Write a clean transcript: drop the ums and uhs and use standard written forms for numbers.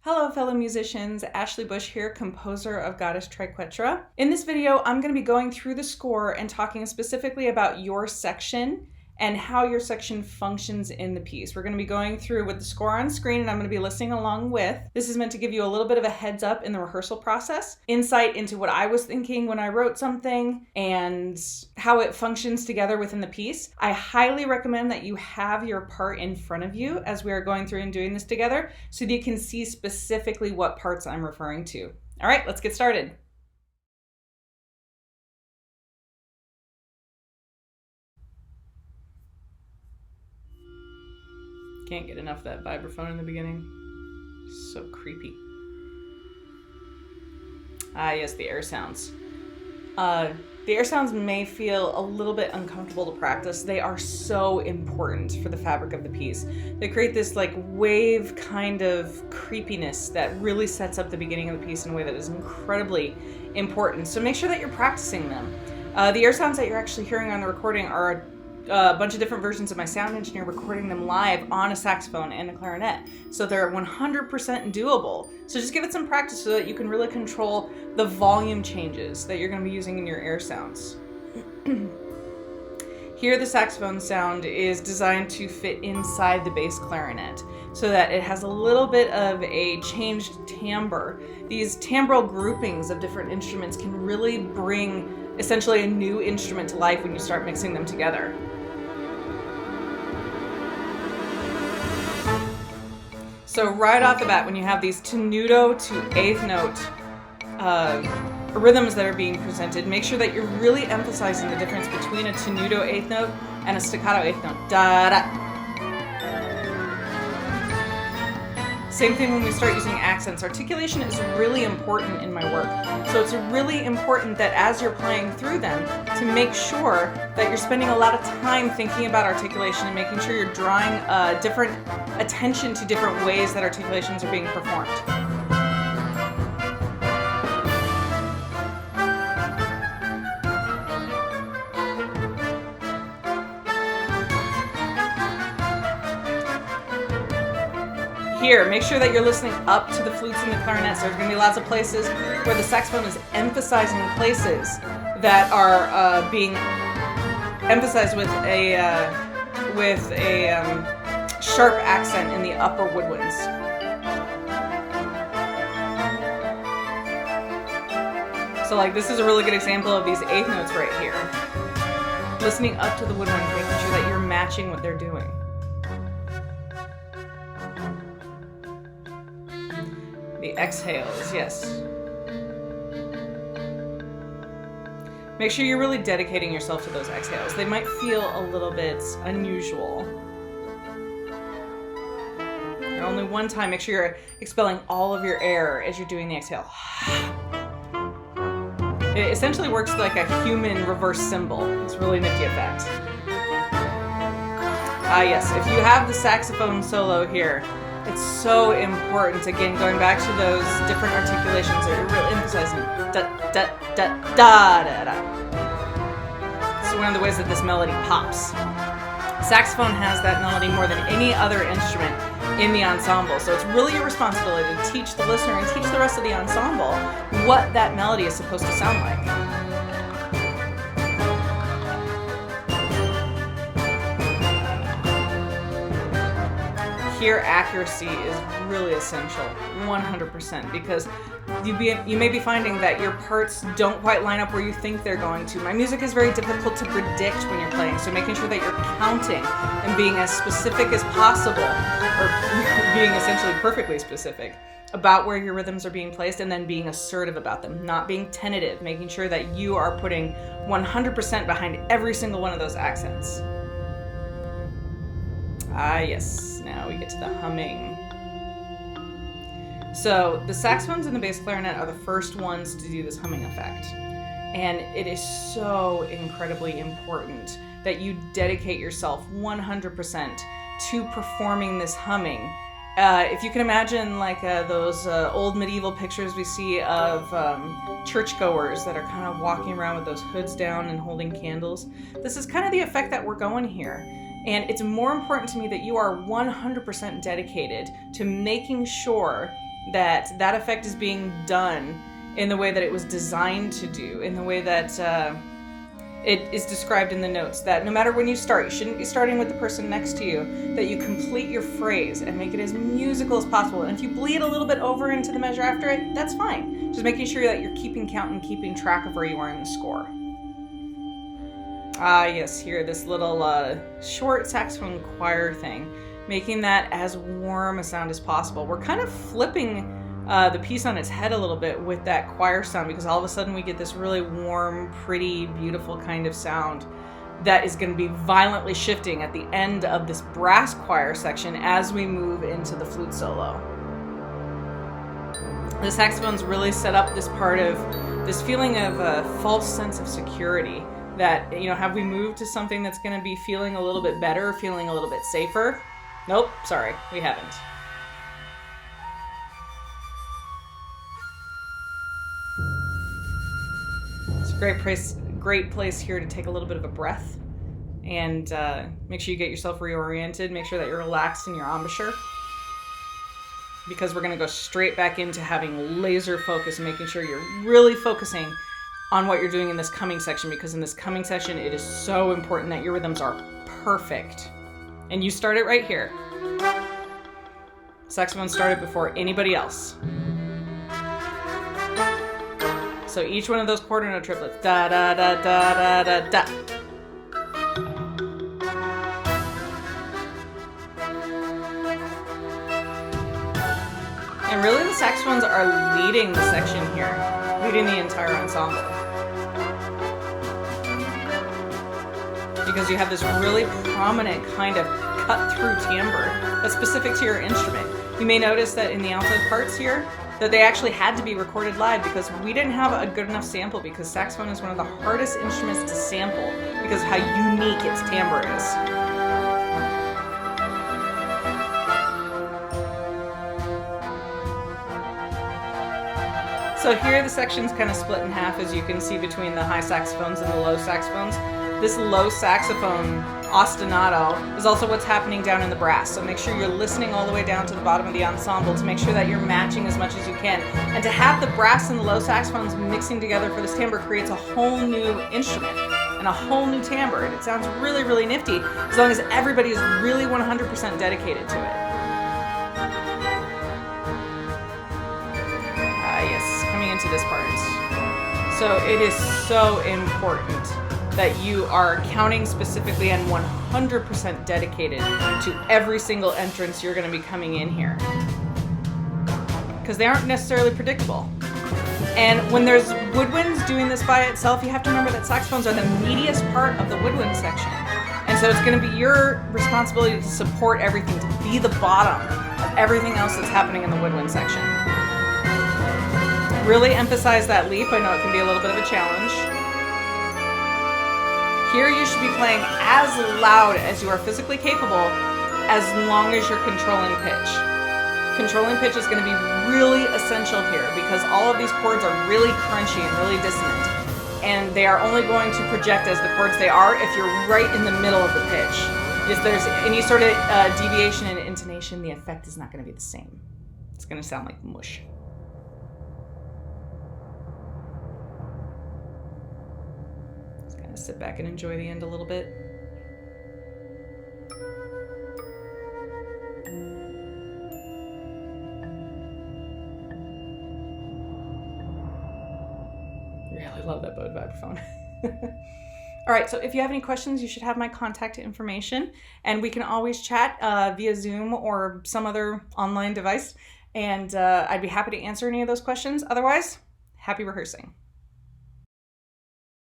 Hello fellow musicians, Ashlee Busch here, composer of Goddess Triquetra. In this video, I'm going to be going through the score and talking specifically about your section and how your section functions in the piece. We're going to be going through with the score on screen and I'm going to be listening along with. This is meant to give you a little bit of a heads up in the rehearsal process, insight into what I was thinking when I wrote something and how it functions together within the piece. I highly recommend that you have your part in front of you as we are going through and doing this together so that you can see specifically what parts I'm referring to. All right, let's get started. Can't get enough of that vibraphone in the beginning. So creepy. Ah, yes, the air sounds. The air sounds may feel a little bit uncomfortable to practice. They are so important for the fabric of the piece. They create this like wave kind of creepiness that really sets up the beginning of the piece in a way that is incredibly important. So make sure that you're practicing them. The air sounds that you're actually hearing on the recording are a bunch of different versions of my sound engineer recording them live on a saxophone and a clarinet. So they're 100% doable. So just give it some practice so that you can really control the volume changes that you're going to be using in your air sounds. Here the saxophone sound is designed to fit inside the bass clarinet so that it has a little bit of a changed timbre. These timbral groupings of different instruments can really bring essentially a new instrument to life when you start mixing them together. So right off the bat, when you have these tenuto to eighth note rhythms that are being presented, make sure that you're really emphasizing the difference between a tenuto eighth note and a staccato eighth note. Da da. Same thing when we start using accents. Articulation is really important in my work. So it's really important that as you're playing through them, to make sure that you're spending a lot of time thinking about articulation and making sure you're drawing different attention to different ways that articulations are being performed. Here, make sure that you're listening up to the flutes and the clarinets. There's going to be lots of places where the saxophone is emphasizing places that are being emphasized with a sharp accent in the upper woodwinds. So like this is a really good example of these eighth notes right here. Listening up to the woodwinds, making sure that you're matching what they're doing. The exhales, yes. Make sure you're really dedicating yourself to those exhales. They might feel a little bit unusual. And only one time, make sure you're expelling all of your air as you're doing the exhale. It essentially works like a human reverse cymbal. It's a really nifty effect. Ah, yes, if you have the saxophone solo here, it's so important, again, going back to those different articulations that you're really emphasizing. Da, da, da, da, da, da. It's one of the ways that this melody pops. Saxophone has that melody more than any other instrument in the ensemble, so it's really your responsibility to teach the listener and teach the rest of the ensemble what that melody is supposed to sound like. Here, accuracy is really essential, 100%, because you may be finding that your parts don't quite line up where you think they're going to. My music is very difficult to predict when you're playing, so making sure that you're counting and being as specific as possible, or being essentially perfectly specific about where your rhythms are being placed, and then being assertive about them, not being tentative, making sure that you are putting 100% behind every single one of those accents. Ah, yes. Now we get to the humming. So the saxophones and the bass clarinet are the first ones to do this humming effect. And it is so incredibly important that you dedicate yourself 100% to performing this humming. If you can imagine like those old medieval pictures we see of churchgoers that are kind of walking around with those hoods down and holding candles, this is kind of the effect that we're going here. And it's more important to me that you are 100% dedicated to making sure that that effect is being done in the way that it was designed to do, in the way that it is described in the notes, that no matter when you start, you shouldn't be starting with the person next to you, that you complete your phrase and make it as musical as possible. And if you bleed a little bit over into the measure after it, that's fine. Just making sure that you're keeping count and keeping track of where you are in the score. Ah, yes, here, this little short saxophone choir thing, making that as warm a sound as possible. We're kind of flipping the piece on its head a little bit with that choir sound, because all of a sudden we get this really warm, pretty, beautiful kind of sound that is going to be violently shifting at the end of this brass choir section as we move into the flute solo. The saxophones really set up this part of this feeling of a false sense of security, that, you know, have we moved to something that's going to be feeling a little bit better, feeling a little bit safer? Nope, sorry, we haven't. It's a great place here to take a little bit of a breath and make sure you get yourself reoriented. Make sure that you're relaxed in your embouchure, because we're going to go straight back into having laser focus and making sure you're really focusing on what you're doing in this coming section, because in this coming section, it is so important that your rhythms are perfect. And you start it right here. Saxophone started before anybody else. So each one of those quarter note triplets, da da da da da da da. And really the saxophones are leading the section here, leading the entire ensemble. Because you have this really prominent kind of cut-through timbre that's specific to your instrument. You may notice that in the alto parts here, that they actually had to be recorded live because we didn't have a good enough sample, because saxophone is one of the hardest instruments to sample because of how unique its timbre is. So here the section's kind of split in half, as you can see, between the high saxophones and the low saxophones. This low saxophone ostinato is also what's happening down in the brass. So make sure you're listening all the way down to the bottom of the ensemble to make sure that you're matching as much as you can. And to have the brass and the low saxophones mixing together for this timbre creates a whole new instrument and a whole new timbre. And it sounds really, really nifty as long as everybody is really 100% dedicated to it. Yes, coming into this part. So it is so important that you are counting specifically and 100% dedicated to every single entrance you're going to be coming in here, because they aren't necessarily predictable. And when there's woodwinds doing this by itself, you have to remember that saxophones are the meatiest part of the woodwind section, and so it's going to be your responsibility to support everything, to be the bottom of everything else that's happening in the woodwind section. Really emphasize that leap. I know it can be a little bit of a challenge. Here you should be playing as loud as you are physically capable, as long as you're controlling pitch. Controlling pitch is going to be really essential here, because all of these chords are really crunchy and really dissonant, and they are only going to project as the chords they are if you're right in the middle of the pitch. If there's any sort of deviation in intonation, the effect is not going to be the same. It's going to sound like mush. Sit back and enjoy the end a little bit. Really love that bowed vibraphone. All right, so if you have any questions, you should have my contact information, and we can always chat via Zoom or some other online device, and I'd be happy to answer any of those questions. Otherwise, happy rehearsing.